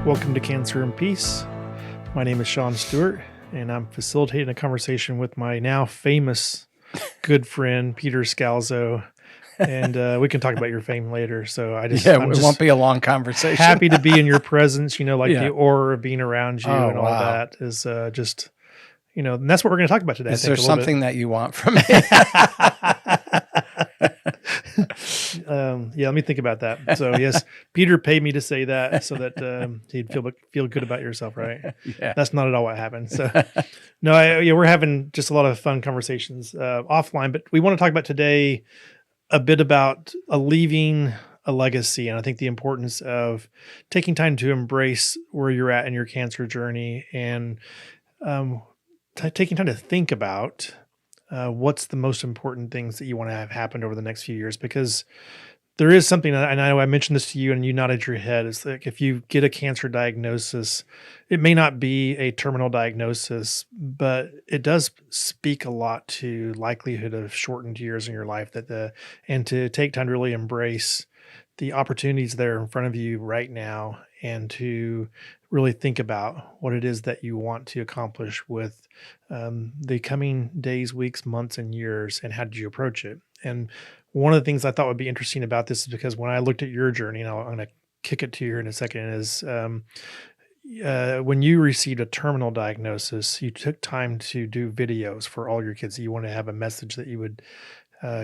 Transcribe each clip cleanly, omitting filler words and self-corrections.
Welcome to Cancer and Peace. My name is Sean Stewart, and I'm facilitating a conversation with my now famous good friend, Peter Scalzo. And we can talk about your fame later. So I'm it just won't be a long conversation. happy to be in your presence, Yeah. the aura of being around you Oh, and all wow. that is and that's what we're going to talk about today. Is I there think, a little something that you want from me? Yeah, let me think about that. So yes, Peter paid me to say that so that he'd feel good about yourself, right? Yeah. That's not at all what happened. So no, we're having just a lot of fun conversations offline, but we want to talk about today a bit about leaving a legacy, and I think the importance of taking time to embrace where you're at in your cancer journey, and taking time to think about what's the most important things that you want to have happened over the next few years, because there is something, and I know I mentioned this to you and you nodded your head. It's like if you get a cancer diagnosis, it may not be a terminal diagnosis, but it does speak a lot to likelihood of shortened years in your life, and to take time to really embrace the opportunities that are in front of you right now, and to really think about what it is that you want to accomplish with the coming days, weeks, months, and years, and how did you approach it? And one of the things I thought would be interesting about this is because when I looked at your journey, and I'm going to kick it to you here in a second, is when you received a terminal diagnosis, you took time to do videos for all your kids. You want to have a message that you would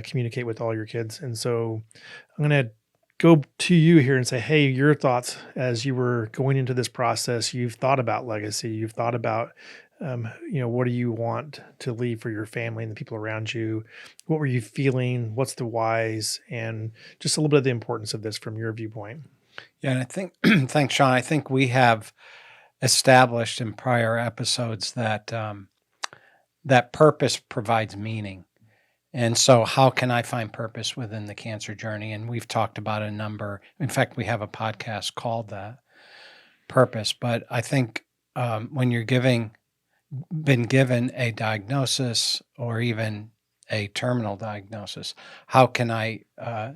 communicate with all your kids. And so I'm going to go to you here and say, hey, your thoughts as you were going into this process. You've thought about legacy. You've thought about, what do you want to leave for your family and the people around you? What were you feeling? What's the whys? And just a little bit of the importance of this from your viewpoint. Yeah, and I think, thanks, Sean. I think we have established in prior episodes that that purpose provides meaning. And so how can I find purpose within the cancer journey? And we've talked about a number. In fact, we have a podcast called that, Purpose. But I think when you're been given a diagnosis or even a terminal diagnosis, how can I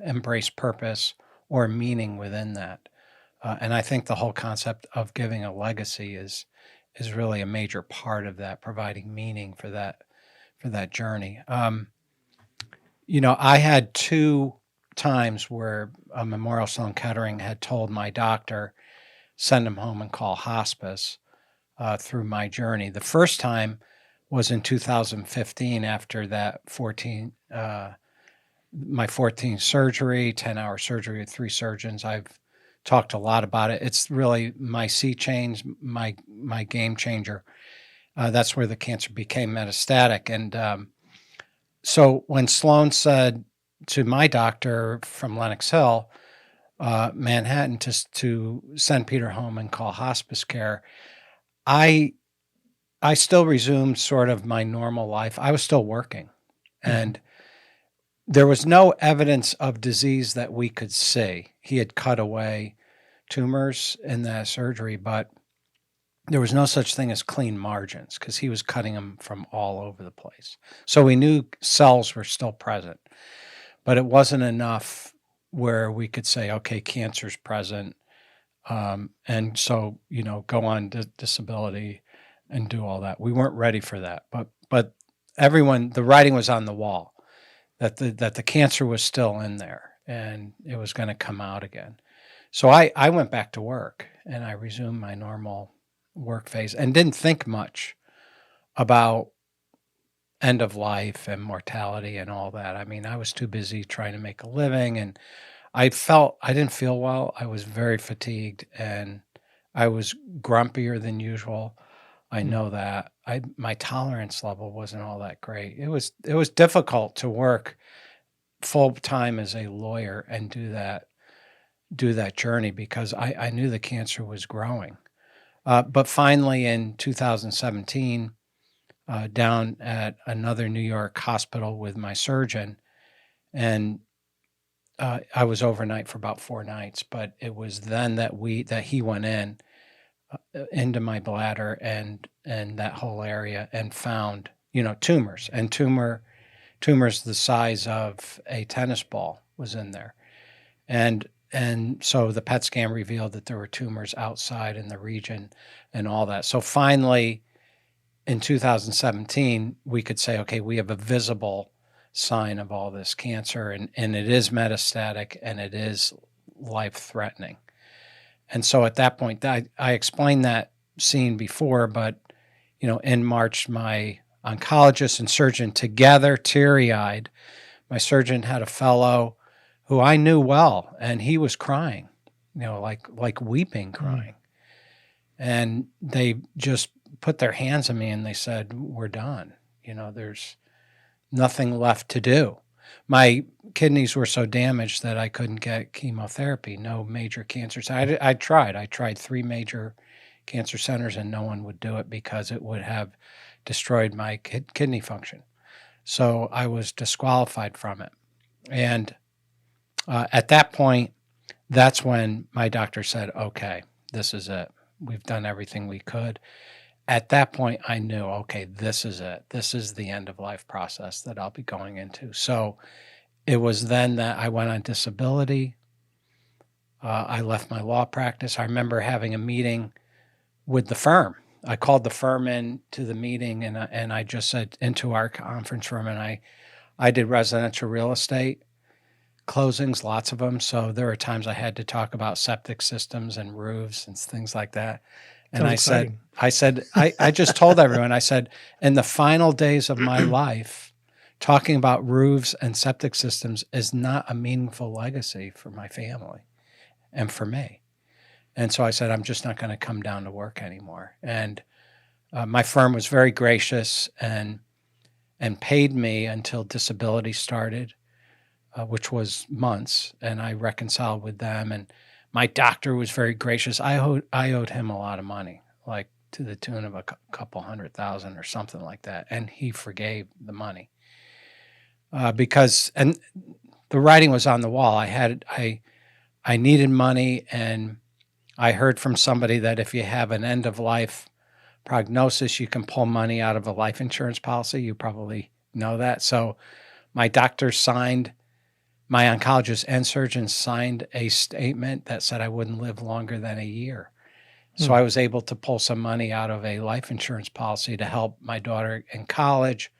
embrace purpose or meaning within that? And I think the whole concept of giving a legacy is really a major part of that, providing meaning for that journey. I had two times where Memorial Sloan Kettering had told my doctor, send him home and call hospice through my journey. The first time was in 2015 after that my 14th surgery, 10-hour surgery with 3 surgeons. I've talked a lot about it. It's really my sea change, my game changer. That's where the cancer became metastatic. And so when Sloan said to my doctor from Lenox Hill, Manhattan, to send Peter home and call hospice care, I still resumed sort of my normal life. I was still working, and there was no evidence of disease that we could see. He had cut away tumors in that surgery, but there was no such thing as clean margins because he was cutting them from all over the place. So we knew cells were still present, but it wasn't enough where we could say, okay, cancer's present. And so, go on disability and do all that. We weren't ready for that, but everyone, the writing was on the wall that the cancer was still in there and it was going to come out again. So I went back to work and I resumed my normal work phase and didn't think much about end of life and mortality and all that. I mean, I was too busy trying to make a living, and I didn't feel well. I was very fatigued and I was grumpier than usual. I know that. My tolerance level wasn't all that great. It was difficult to work full time as a lawyer and do that journey because I knew the cancer was growing. But finally in 2017, down at another New York hospital with my surgeon, and I was overnight for about 4 nights, but it was then that he went into my bladder and that whole area and found, tumors, and tumors the size of a tennis ball was in there. And And so the PET scan revealed that there were tumors outside in the region and all that. So finally, in 2017, we could say, okay, we have a visible sign of all this cancer, and it is metastatic and it is life-threatening. And so at that point, I explained that scene before, but in March, my oncologist and surgeon together, teary-eyed, my surgeon had a fellow who I knew well, and he was crying, like weeping, crying. And they just put their hands on me and they said, we're done. There's nothing left to do. My kidneys were so damaged that I couldn't get chemotherapy, no major cancers. I tried 3 major cancer centers and no one would do it because it would have destroyed my kidney function. So I was disqualified from it. And at that point, that's when my doctor said, okay, this is it. We've done everything we could. At that point, I knew, okay, this is it. This is the end of life process that I'll be going into. So it was then that I went on disability. I left my law practice. I remember having a meeting with the firm. I called the firm in to the meeting and I just said into our conference room, and I did residential real estate closings, lots of them. So there were times I had to talk about septic systems and roofs and things like that. And I just told everyone, I said, in the final days of my life, talking about roofs and septic systems is not a meaningful legacy for my family and for me. And so I said, I'm just not going to come down to work anymore. And my firm was very gracious and paid me until disability started, which was months, and I reconciled with them. And my doctor was very gracious. I owed him a lot of money, like to the tune of a couple $100,000 or something like that, and he forgave the money because the writing was on the wall. I needed money, and I heard from somebody that if you have an end of life prognosis, you can pull money out of a life insurance policy. You probably know that. So my doctor signed. My oncologist and surgeon signed a statement that said I wouldn't live longer than a year. So I was able to pull some money out of a life insurance policy to help my daughter in college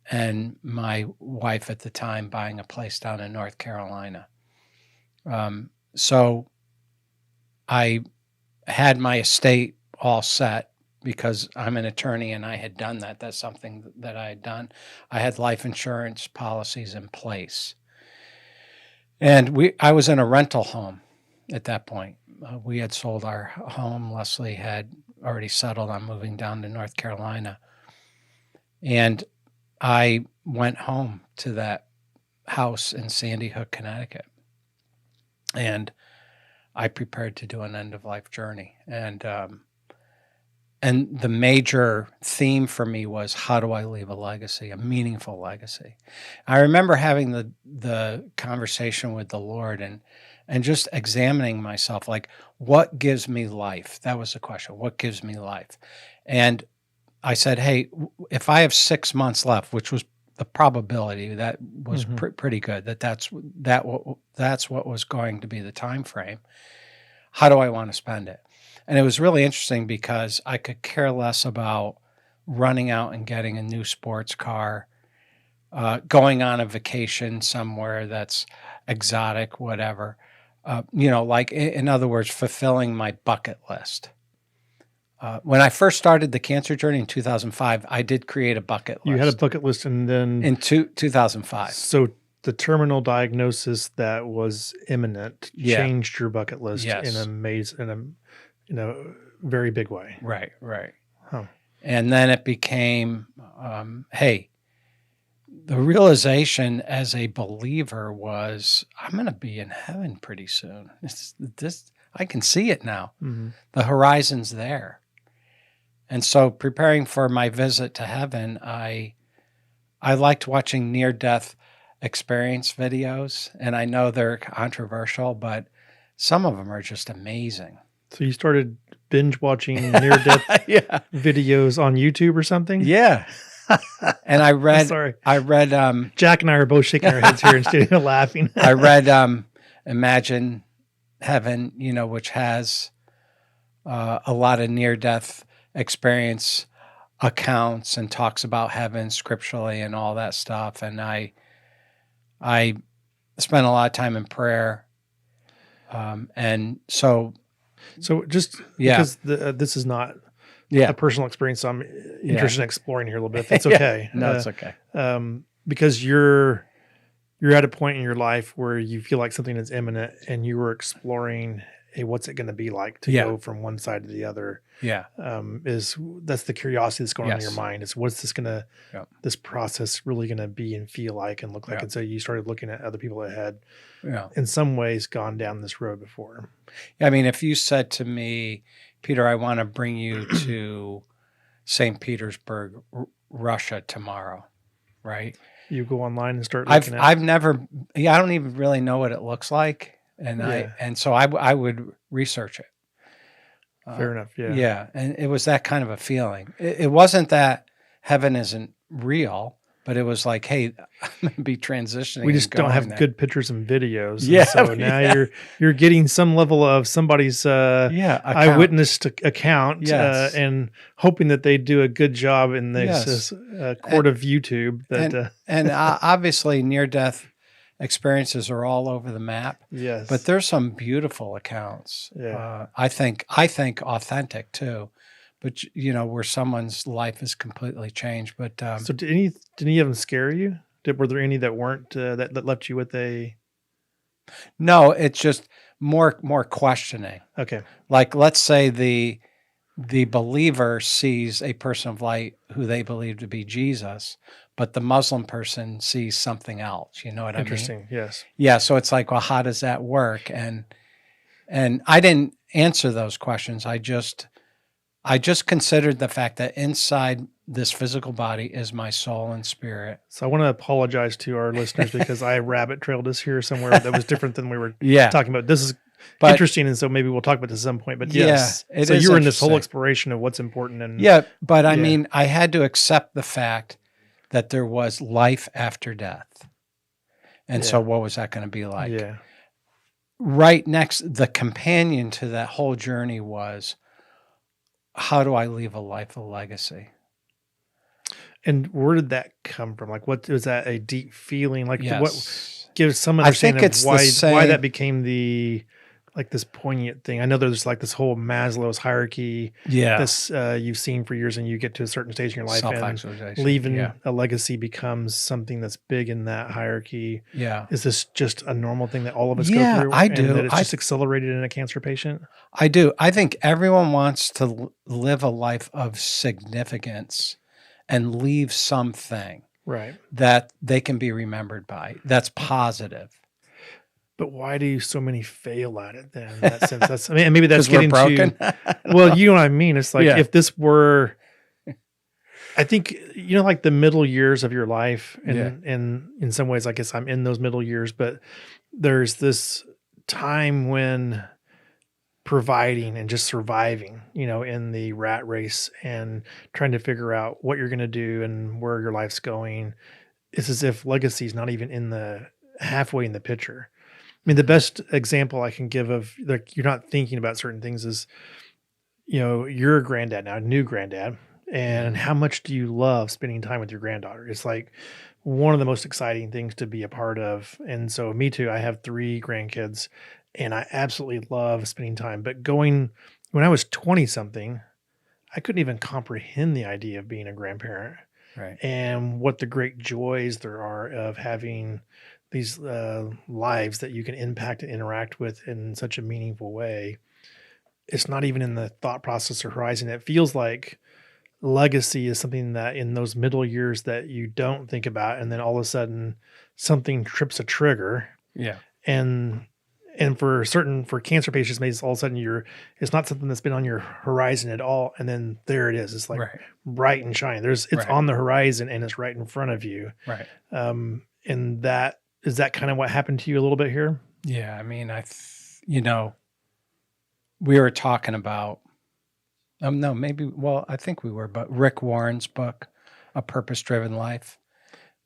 and my wife at the time buying a place down in North Carolina. So I had my estate all set because I'm an attorney and I had done that. That's something that I had done. I had life insurance policies in place. And I was in a rental home at that point. We had sold our home. Leslie had already settled on moving down to North Carolina. And I went home to that house in Sandy Hook, Connecticut. And I prepared to do an end-of-life journey. And the major theme for me was, how do I leave a legacy, a meaningful legacy? I remember having the conversation with the Lord and just examining myself, like, what gives me life? That was the question. What gives me life? And I said, hey, if I have 6 months left, which was the probability, that was pretty good, that's what was going to be the time frame. How do I want to spend it? And it was really interesting because I could care less about running out and getting a new sports car, going on a vacation somewhere that's exotic, whatever. Like, in other words, fulfilling my bucket list. When I first started the cancer journey in 2005, I did create a bucket list. You had a bucket list, and then in 2005. So the terminal diagnosis that was imminent changed your bucket list in a very big way. Right. Huh. And then it became, hey, the realization as a believer was, I'm going to be in heaven pretty soon. I can see it now. Mm-hmm. The horizon's there. And so preparing for my visit to heaven, I liked watching near-death experience videos, and I know they're controversial, but some of them are just amazing. So you started binge watching near-death videos on YouTube or something? Yeah. And I read, Jack and I are both shaking our heads here in studio laughing. I read Imagine heaven, which has a lot of near-death experience accounts and talks about heaven scripturally and all that stuff. And I spent a lot of time in prayer. And so just Yeah. because this is not yeah, a personal experience, so I'm interested in exploring here a little bit. If it's Yeah. okay. No, it's okay. Because you're at a point in your life where you feel like something is imminent, and you were exploring, hey, what's it going to be like to Yeah. go from one side to the other? Yeah. That's the curiosity that's going on in Yes. your mind. Is what's this gonna, Yeah. this process really gonna be and feel like and look like? Yeah. And so you started looking at other people that had, Yeah. in some ways, gone down this road before. I mean, if you said to me, Peter, I want to bring you to St. Petersburg, Russia tomorrow, right? You go online and start looking at. I've never, I don't even really know what it looks like. And Yeah. so I would research it. Fair enough. Yeah. Yeah. And it was that kind of a feeling. It wasn't that heaven isn't real, but it was like, hey, I'm going to be transitioning. We just and don't going have there. good pictures and videos. Yeah, And so now you're getting some level of somebody's account. eyewitness account, Yes. and hoping that they do a good job in this court of YouTube. And obviously near-death experiences are all over the map. Yes, But there's some beautiful accounts. Yeah. I think authentic too. But where someone's life is completely changed. But so did any of them scare you? Were there any that weren't that left you with a? no, it's just more questioning. Okay. Like, let's say the believer sees a person of light who they believe to be Jesus, but the Muslim person sees something else. You know what I mean? Interesting. Yes. Yeah. So it's like, well, how does that work? And I didn't answer those questions. I just considered the fact that inside this physical body is my soul and spirit. So I want to apologize to our listeners because I rabbit trailed us here somewhere that was different than we were Yeah. talking about. This is But interesting, and so maybe we'll talk about this at some point. But Yeah, yes, it so is you were in this whole interesting. exploration of what's important, and yeah, but I Yeah. mean, I had to accept the fact that there was life after death. And so Yeah. what was that going to be like? yeah, Right next, the companion to that whole journey was, how do I leave a life of legacy? and where did that come from? Like, what was that? A deep feeling? Like, Yes. what gives some I think understanding it's of the why same- that became the this poignant thing? I know there's like this whole Maslow's hierarchy. Yeah. This you've seen for years, and you get to a certain stage in your life, and Self-actualization. leaving Yeah. a legacy becomes something that's big in that hierarchy. Yeah. Is this just a normal thing that all of us Yeah, go through? I and do. that it's just accelerated in a cancer patient? I do. I think everyone wants to live a life of significance and leave something Right. that they can be remembered by. That's positive. But why do so many fail at it then? In that sense, I mean, maybe that's 'Cause we're getting broken. well, you know what I mean? It's like Yeah. if this were, I think, like the middle years of your life, and Yeah. in some ways, I guess I'm in those middle years, but there's this time when providing and just surviving, in the rat race and trying to figure out what you're going to do and where your life's going. It's as if legacy is not even in the halfway in the picture. I mean, the best example I can give of like you're not thinking about certain things is, you're a granddad now, a new granddad, and how much do you love spending time with your granddaughter? It's like one of the most exciting things to be a part of. And so, me too. I have 3 grandkids, and I absolutely love spending time. But when I was 20 something, I couldn't even comprehend the idea of being a grandparent Right. and what the great joys there are of having these lives that you can impact and interact with in such a meaningful way. It's not even in the thought process or horizon. It feels like legacy is something that in those middle years that you don't think about, and then all of a sudden something trips a trigger, Yeah. and for cancer patients, maybe all of a sudden it's not something that's been on your horizon at all, and then there it is. It's like Right. bright and shiny. It's Right. on the horizon and it's right in front of you. Right. And that is that kind of what happened to you a little bit here. Yeah. I mean, we were talking about, no, maybe, well, I think we were, but Rick Warren's book, A Purpose-Driven Life.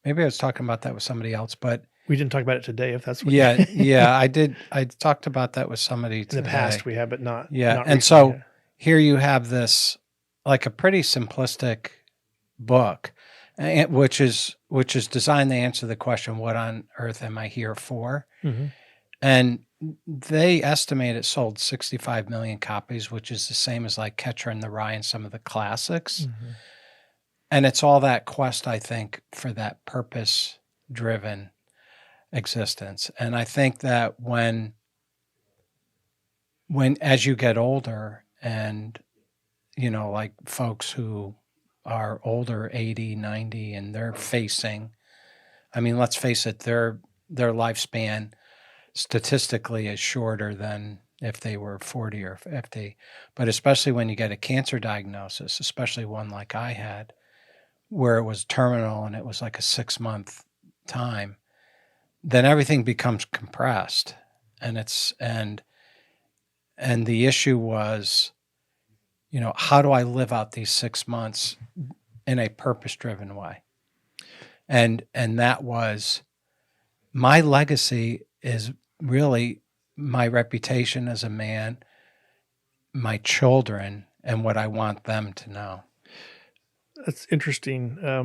Maybe I was talking about that with somebody else, but We didn't talk about it today, if that's what Yeah, I did. I talked about that with somebody in today. the past we have, but not Yeah, not and recently so yet. here you have this like a pretty simplistic book, which is designed to answer the question, "What on earth am I here for?" Mhm. And they estimate it sold 65 million copies, which is the same as like Catcher in the Rye and some of the classics. Mhm. And it's all that quest, I think, for that purpose-driven existence. And I think that when as you get older and, like folks who are older, 80, 90, and they're facing, I mean, let's face it, their lifespan statistically is shorter than if they were 40 or 50. But especially when you get a cancer diagnosis, especially one like I had, where it was terminal and it was like a 6-month time, then everything becomes compressed. And and the issue was, how do I live out these 6 months in a purpose-driven way? And that was my legacy is really my reputation as a man, my children, and what I want them to know. That's interesting. I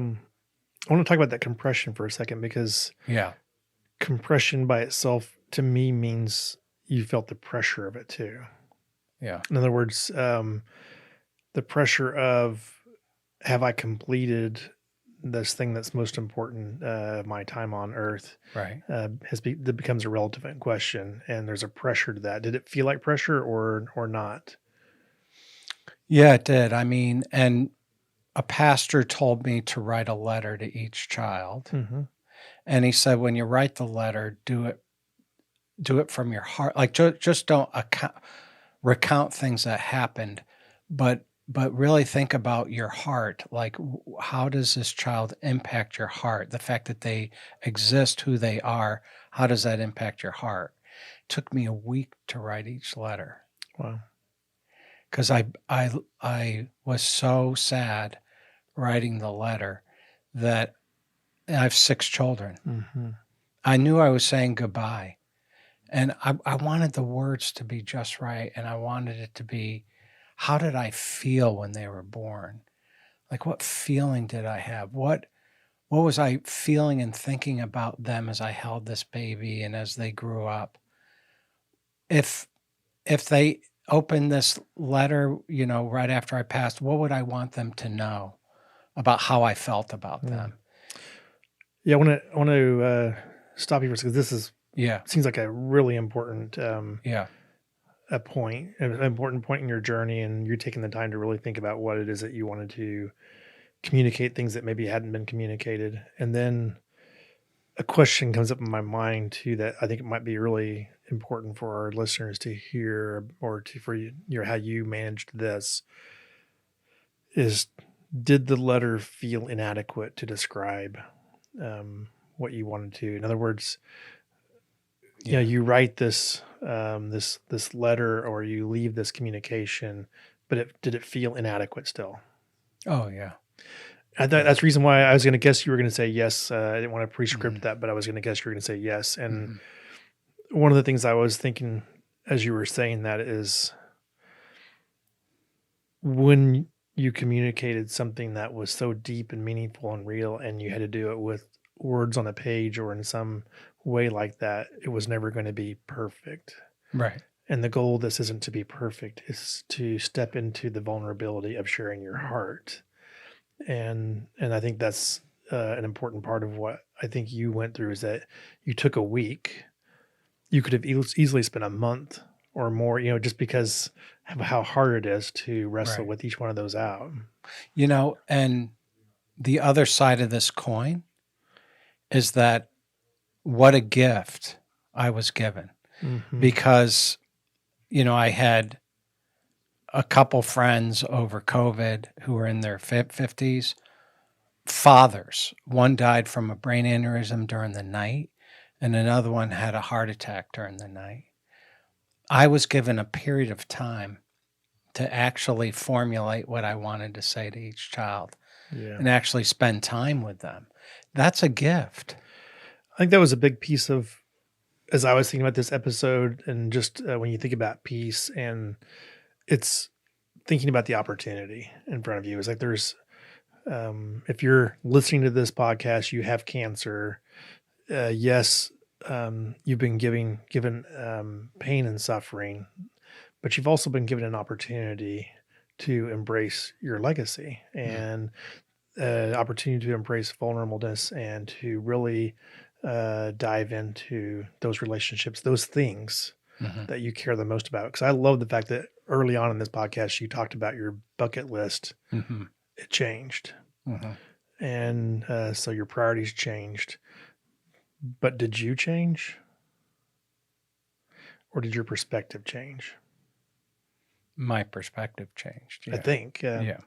want to talk about that compression for a second, because Yeah. compression by itself to me means you felt the pressure of it too. Yeah. In other words, the pressure of, have I completed this thing that's most important, my time on earth, Right. that becomes a relevant question, and there's a pressure to that. Did it feel like pressure or not? Yeah, it did. I mean, and a pastor told me to write a letter to each child. Mm-hmm. And he said, when you write the letter, do it from your heart. Like just don't recount things that happened, but really think about your heart. Like, how does this child impact your heart? The fact that they exist, who they are, how does that impact your heart? It took me a week to write each letter Wow. because I was so sad writing the letter that I have 6 children. Mm-hmm. I knew I was saying goodbye. And I wanted the words to be just right. And I wanted it to be, how did I feel when they were born? Like, what feeling did I have? What was I feeling and thinking about them as I held this baby and as they grew up? If they opened this letter, right after I passed, what would I want them to know about how I felt about them? Yeah, I want to stop you for a second. This Yeah. seems like a really important Yeah. an important point in your journey, and you're taking the time to really think about what it is that you wanted to communicate, things that maybe hadn't been communicated. And then a question comes up in my mind too that I think it might be really important for our listeners to hear, or for you, how you managed this, is, did the letter feel inadequate to describe what you wanted to? In other words, you write this this letter, or you leave this communication, but did it feel inadequate still? Oh, yeah. I thought that's the reason why I was going to guess you were going to say yes. I didn't want to pre-script Mhm. that, but I was going to guess you were going to say yes. And Mhm. one of the things I was thinking as you were saying that is, when you communicated something that was so deep and meaningful and real, and you had to do it with words on a page or in some way like that, it was never going to be perfect. Right. And the goal of this isn't to be perfect, it's to step into the vulnerability of sharing your heart. And I think that's an important part of what I think you went through, is that you took a week. You could have easily spent a month or more, just because of how hard it is to wrestle Right. with each one of those out. And the other side of this coin is that what a gift I was given, Mm-hmm. because, I had a couple friends over COVID who were in their 50s, fathers. One died from a brain aneurysm during the night, and another one had a heart attack during the night. I was given a period of time to actually formulate what I wanted to say to each child Yeah. and actually spend time with them. That's a gift. think that was a big piece of, as I was thinking about this episode, and just when you think about peace, and it's thinking about the opportunity in front of you. It's like there's, if you're listening to this podcast, you have cancer. Yes, you've been given pain and suffering, but you've also been given an opportunity to embrace your legacy and opportunity to embrace vulnerableness and to really dive into those relationships, those things that you care the most about. Because I love the fact that early on in this podcast, you talked about your bucket list. It changed. And so your priorities changed. But did you change? Or did your perspective change? My perspective changed. Yeah. I think. Yeah.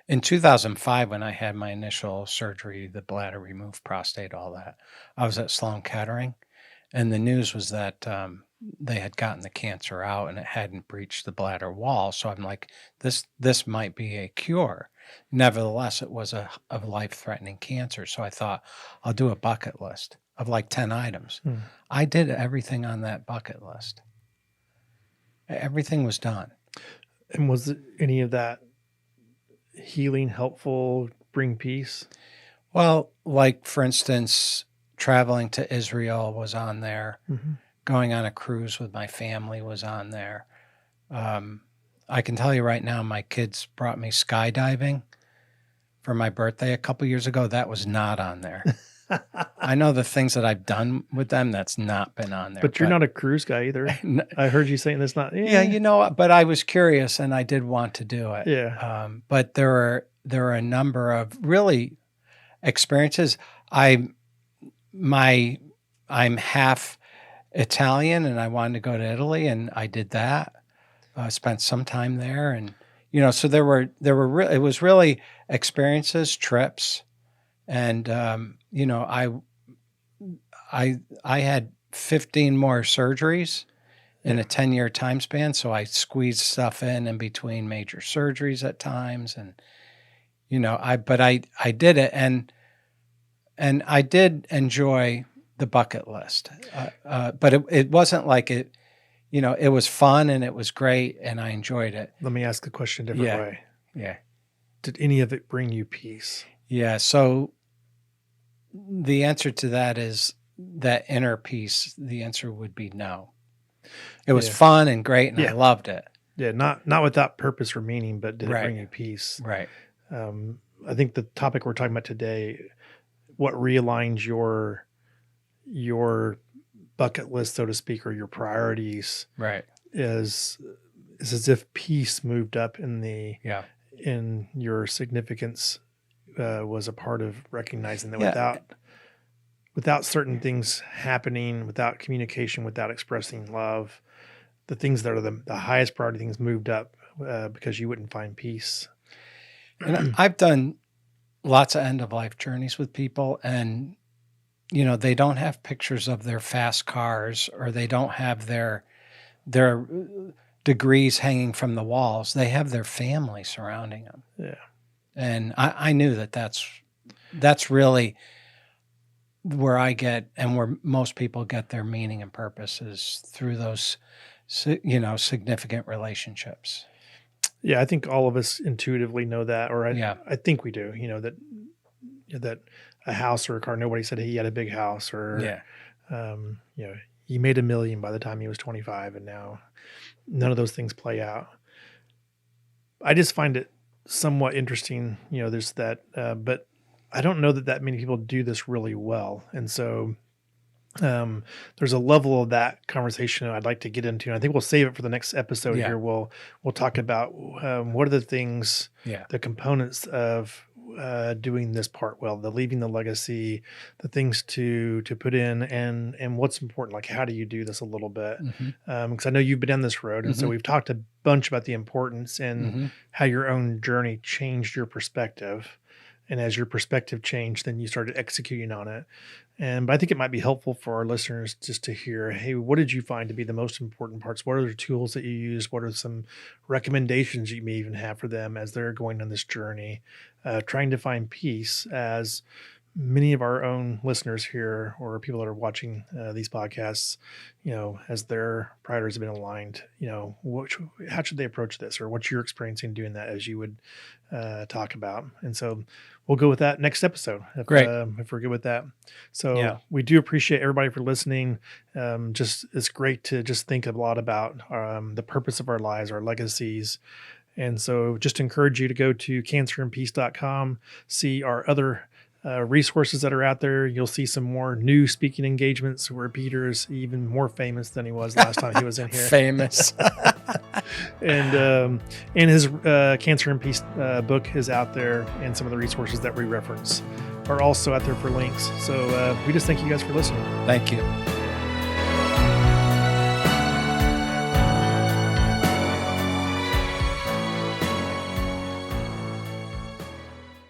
In 2005, when I had my initial surgery, the bladder removed, prostate, all that, I was at Sloan Kettering, and the news was that they had gotten the cancer out and it hadn't breached the bladder wall. So I'm like, this might be a cure. Nevertheless, it was a life-threatening cancer. So I thought, I'll do a bucket list of like 10 items. I did everything on that bucket list. Everything was done. And was any of that healing helpful, bring peace? Well, like for instance, traveling to Israel was on there. Going on a cruise with my family was on there. I can tell you right now, my kids brought me skydiving for my birthday a couple years ago. That was not on there. I know the things that I've done with them, that's not been on there. But you're not a cruise guy either. I heard you saying that's not. Yeah, you know, but I was curious and I did want to do it. Yeah. But there are a number of really experiences. I'm half Italian and I wanted to go to Italy and I did that. Spent some time there, and you know, so there were it was really experiences, trips, and you know, I had 15 more surgeries in a 10-year time span, so I squeezed stuff in between major surgeries at times, and you know, I did it, and I did enjoy the bucket list, but it wasn't like it. You know, it was fun and it was great and I enjoyed it. Let me ask the question a different way. Yeah. Did any of it bring you peace? Yeah. So the answer to that is that inner peace. The answer would be no. It was fun and great and I loved it. Yeah. Not without purpose or meaning, but did it bring you peace? Right. I think the topic we're talking about today, what realigns your bucket list, so to speak, or your priorities, right, is as if peace moved up in your significance, was a part of recognizing that without certain things happening, without communication, without expressing love, the things that are the highest priority things moved up because you wouldn't find peace. And I've done lots of end of life journeys with people, and you know, they don't have pictures of their fast cars or they don't have their degrees hanging from the walls. They have their family surrounding them. Yeah. And I knew that's really where I get and where most people get their meaning and purpose is through those, you know, significant relationships. Yeah. I think all of us intuitively know that, or I think we do, you know, that a house or a car. Nobody said he had a big house, or you know, he made $1 million by the time he was 25, and now none of those things play out. I just find it somewhat interesting. You know, there's that, but I don't know that many people do this really well, and so there's a level of that conversation I'd like to get into, and I think we'll save it for the next episode. Here we'll talk about what are the things, the components of doing this part well, the leaving the legacy, the things to put in, and what's important, like how do you do this a little bit, because I know you've been down this road, and so we've talked a bunch about the importance and how your own journey changed your perspective, and as your perspective changed, then you started executing on it. But I think it might be helpful for our listeners just to hear, hey, what did you find to be the most important parts? What are the tools that you use? What are some recommendations you may even have for them as they're going on this journey, trying to find peace as many of our own listeners here or people that are watching these podcasts, as their priorities have been aligned, how should they approach this, or what you're experiencing doing that as you would talk about. And so we'll go with that next episode. Great. If we're good with that. So Yeah. we do appreciate everybody for listening. It's great to just think a lot about the purpose of our lives, our legacies. And so just encourage you to go to cancerandpeace.com, see our other resources that are out there. You'll see some more new speaking engagements where Peter is even more famous than he was last time he was in here. Famous. And his Cancer and Peace book is out there, and some of the resources that we reference are also out there for links. So we just thank you guys for listening. Thank you.